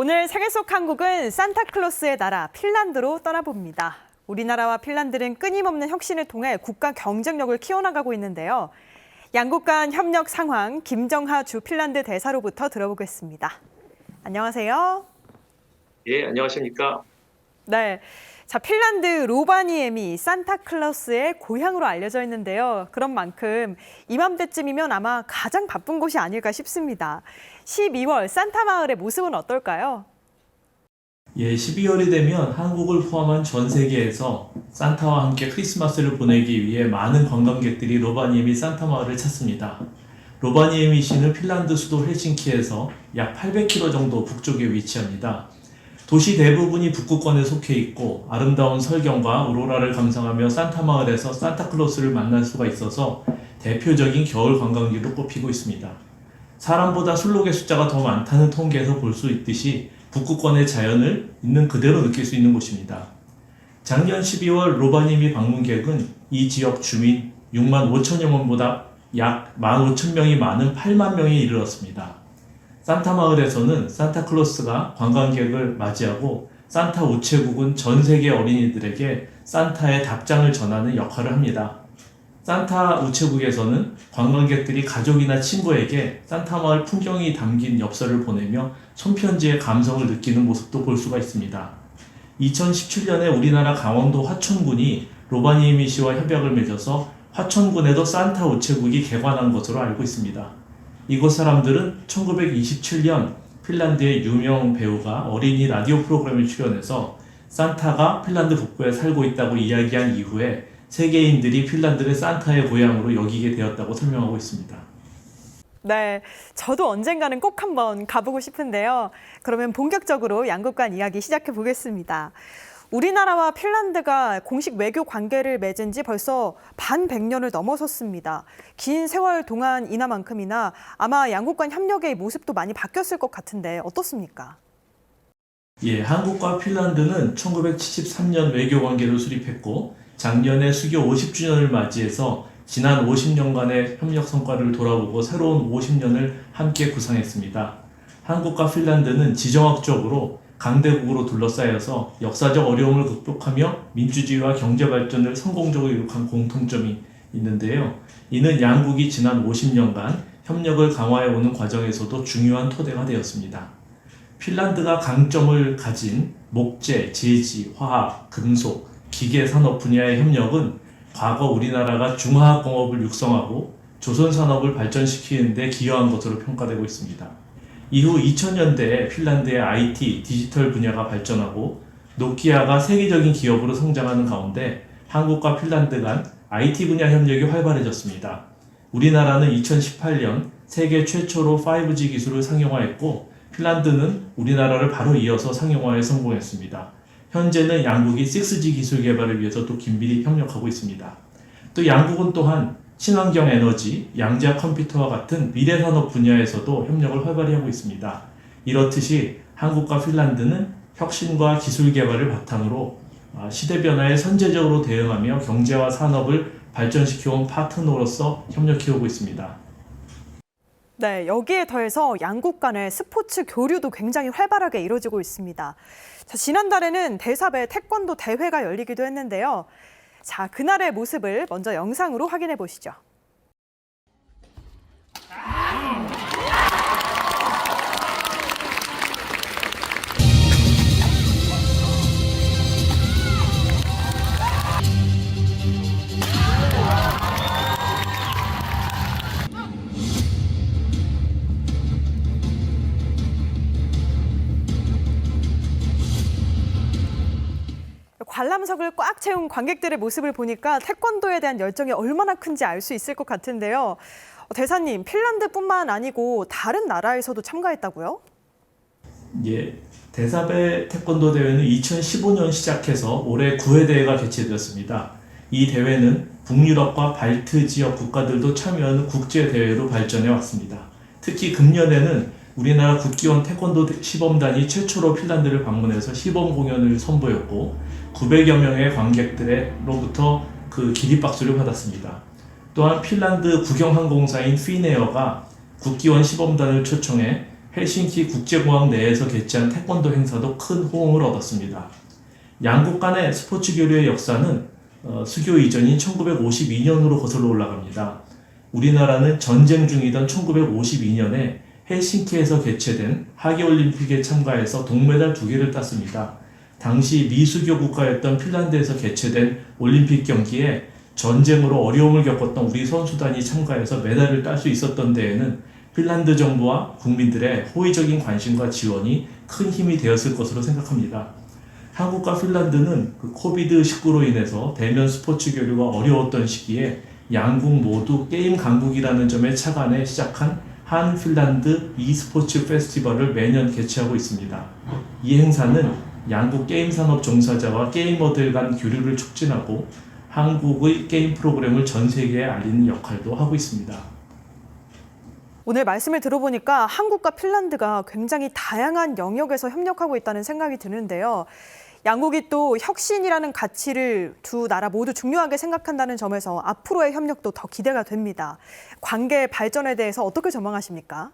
오늘 세계 속 한국은 산타클로스의 나라 핀란드로 떠나봅니다. 우리나라와 핀란드는 끊임없는 혁신을 통해 국가 경쟁력을 키워나가고 있는데요. 양국 간 협력 상황 김정하 주 핀란드 대사로부터 들어보겠습니다. 안녕하세요. 예, 안녕하십니까? 네. 자, 핀란드 로바니엠이 산타클로스의 고향으로 알려져 있는데요. 그런 만큼 이맘때쯤이면 아마 가장 바쁜 곳이 아닐까 싶습니다. 12월 산타 마을의 모습은 어떨까요? 예, 12월이 되면 한국을 포함한 전 세계에서 산타와 함께 크리스마스를 보내기 위해 많은 관광객들이 로바니에미 산타 마을을 찾습니다. 로바니에미 시는 핀란드 수도 헬싱키에서 약 800km 정도 북쪽에 위치합니다. 도시 대부분이 북극권에 속해 있고 아름다운 설경과 오로라를 감상하며 산타 마을에서 산타클로스를 만날 수가 있어서 대표적인 겨울 관광지로 꼽히고 있습니다. 사람보다 술록의 숫자가 더 많다는 통계에서 볼 수 있듯이 북극권의 자연을 있는 그대로 느낄 수 있는 곳입니다. 작년 12월 로바니에미 방문객은 이 지역 주민 6만 5천여 명보다 약 15,000명이 많은 8만 명에 이르렀습니다. 산타 마을에서는 산타클로스가 관광객을 맞이하고 산타 우체국은 전 세계 어린이들에게 산타의 답장을 전하는 역할을 합니다. 산타 우체국에서는 관광객들이 가족이나 친구에게 산타 마을 풍경이 담긴 엽서를 보내며 손편지의 감성을 느끼는 모습도 볼 수가 있습니다. 2017년에 우리나라 강원도 화천군이 로바니에미 시와 협약을 맺어서 화천군에도 산타 우체국이 개관한 것으로 알고 있습니다. 이곳 사람들은 1927년 핀란드의 유명 배우가 어린이 라디오 프로그램에 출연해서 산타가 핀란드 북부에 살고 있다고 이야기한 이후에 세계인들이 핀란드를 산타의 고향으로 여기게 되었다고 설명하고 있습니다. 네, 저도 언젠가는 꼭 한번 가보고 싶은데요. 그러면 본격적으로 양국 간 이야기 시작해 보겠습니다. 우리나라와 핀란드가 공식 외교 관계를 맺은 지 벌써 반백년을 넘어섰습니다. 긴 세월 동안 이나만큼이나 아마 양국 간 협력의 모습도 많이 바뀌었을 것 같은데 어떻습니까? 예, 한국과 핀란드는 1973년 외교 관계를 수립했고 작년에 수교 50주년을 맞이해서 지난 50년간의 협력 성과를 돌아보고 새로운 50년을 함께 구상했습니다. 한국과 핀란드는 지정학적으로 강대국으로 둘러싸여서 역사적 어려움을 극복하며 민주주의와 경제 발전을 성공적으로 이룩한 공통점이 있는데요. 이는 양국이 지난 50년간 협력을 강화해오는 과정에서도 중요한 토대가 되었습니다. 핀란드가 강점을 가진 목재, 제지, 화학, 금속, 기계 산업 분야의 협력은 과거 우리나라가 중화학공업을 육성하고 조선산업을 발전시키는 데 기여한 것으로 평가되고 있습니다. 이후 2000년대에 핀란드의 IT, 디지털 분야가 발전하고 노키아가 세계적인 기업으로 성장하는 가운데 한국과 핀란드 간 IT 분야 협력이 활발해졌습니다. 우리나라는 2018년 세계 최초로 5G 기술을 상용화했고 핀란드는 우리나라를 바로 이어서 상용화에 성공했습니다. 현재는 양국이 6G 기술 개발을 위해서 또 긴밀히 협력하고 있습니다. 또 양국은 또한 친환경 에너지, 양자 컴퓨터와 같은 미래 산업 분야에서도 협력을 활발히 하고 있습니다. 이렇듯이 한국과 핀란드는 혁신과 기술 개발을 바탕으로 시대 변화에 선제적으로 대응하며 경제와 산업을 발전시켜온 파트너로서 협력해오고 있습니다. 네, 여기에 더해서 양국 간의 스포츠 교류도 굉장히 활발하게 이루어지고 있습니다. 자, 지난달에는 대사배 태권도 대회가 열리기도 했는데요. 자, 그날의 모습을 먼저 영상으로 확인해 보시죠. 관람석을 꽉 채운 관객들의 모습을 보니까 태권도에 대한 열정이 얼마나 큰지 알 수 있을 것 같은데요. 대사님, 핀란드뿐만 아니고 다른 나라에서도 참가했다고요? 예, 대사배 태권도 대회는 2015년 시작해서 올해 9회 대회가 개최되었습니다. 이 대회는 북유럽과 발트 지역 국가들도 참여하는 국제 대회로 발전해 왔습니다. 특히 금년에는 우리나라 국기원 태권도 시범단이 최초로 핀란드를 방문해서 시범 공연을 선보였고 900여 명의 관객들로부터 그 기립박수를 받았습니다. 또한 핀란드 국영항공사인 피네어가 국기원 시범단을 초청해 헬싱키 국제공항 내에서 개최한 태권도 행사도 큰 호응을 얻었습니다. 양국 간의 스포츠 교류의 역사는 수교 이전인 1952년으로 거슬러 올라갑니다. 우리나라는 전쟁 중이던 1952년에 헬싱키에서 개최된 하계올림픽에 참가해서 동메달 2개를 땄습니다. 당시 미수교 국가였던 핀란드에서 개최된 올림픽 경기에 전쟁으로 어려움을 겪었던 우리 선수단이 참가해서 메달을 딸 수 있었던 데에는 핀란드 정부와 국민들의 호의적인 관심과 지원이 큰 힘이 되었을 것으로 생각합니다. 한국과 핀란드는 코비드-19로 인해서 대면 스포츠 교류가 어려웠던 시기에 양국 모두 게임 강국이라는 점에 착안해 시작한 한 핀란드 e스포츠 페스티벌을 매년 개최하고 있습니다. 이 행사는 양국 게임 산업 종사자와 게이머들 간 교류를 촉진하고 한국의 게임 프로그램을 전 세계에 알리는 역할도 하고 있습니다. 오늘 말씀을 들어보니까 한국과 핀란드가 굉장히 다양한 영역에서 협력하고 있다는 생각이 드는데요. 양국이 또 혁신이라는 가치를 두 나라 모두 중요하게 생각한다는 점에서 앞으로의 협력도 더 기대가 됩니다. 관계 발전에 대해서 어떻게 전망하십니까?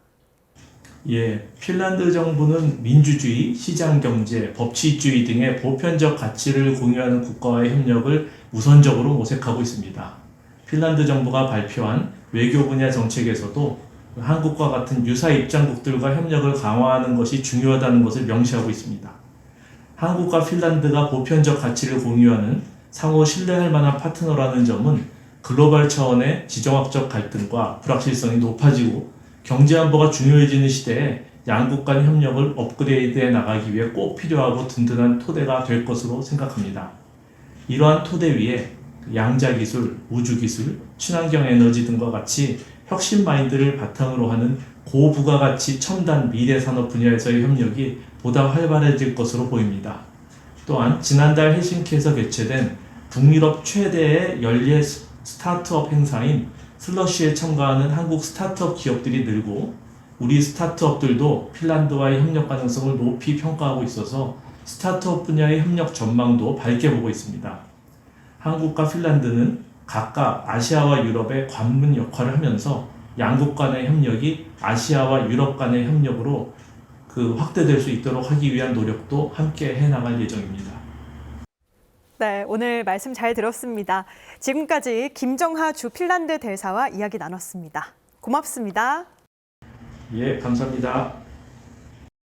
예, 핀란드 정부는 민주주의, 시장경제, 법치주의 등의 보편적 가치를 공유하는 국가와의 협력을 우선적으로 모색하고 있습니다. 핀란드 정부가 발표한 외교 분야 정책에서도 한국과 같은 유사 입장국들과 협력을 강화하는 것이 중요하다는 것을 명시하고 있습니다. 한국과 핀란드가 보편적 가치를 공유하는 상호 신뢰할 만한 파트너라는 점은 글로벌 차원의 지정학적 갈등과 불확실성이 높아지고 경제안보가 중요해지는 시대에 양국 간 협력을 업그레이드해 나가기 위해 꼭 필요하고 든든한 토대가 될 것으로 생각합니다. 이러한 토대 위에 양자기술, 우주기술, 친환경 에너지 등과 같이 혁신 마인드를 바탕으로 하는 고부가가치 첨단 미래산업 분야에서의 협력이 보다 활발해질 것으로 보입니다. 또한 지난달 헬싱키에서 개최된 북유럽 최대의 연례 스타트업 행사인 슬러시에 참가하는 한국 스타트업 기업들이 늘고 우리 스타트업들도 핀란드와의 협력 가능성을 높이 평가하고 있어서 스타트업 분야의 협력 전망도 밝게 보고 있습니다. 한국과 핀란드는 각각 아시아와 유럽의 관문 역할을 하면서 양국 간의 협력이 아시아와 유럽 간의 협력으로 확대될 수 있도록 하기 위한 노력도 함께 해나갈 예정입니다. 네, 오늘 말씀 잘 들었습니다. 지금까지 김정하 주 핀란드 대사와 이야기 나눴습니다. 고맙습니다. 예, 감사합니다.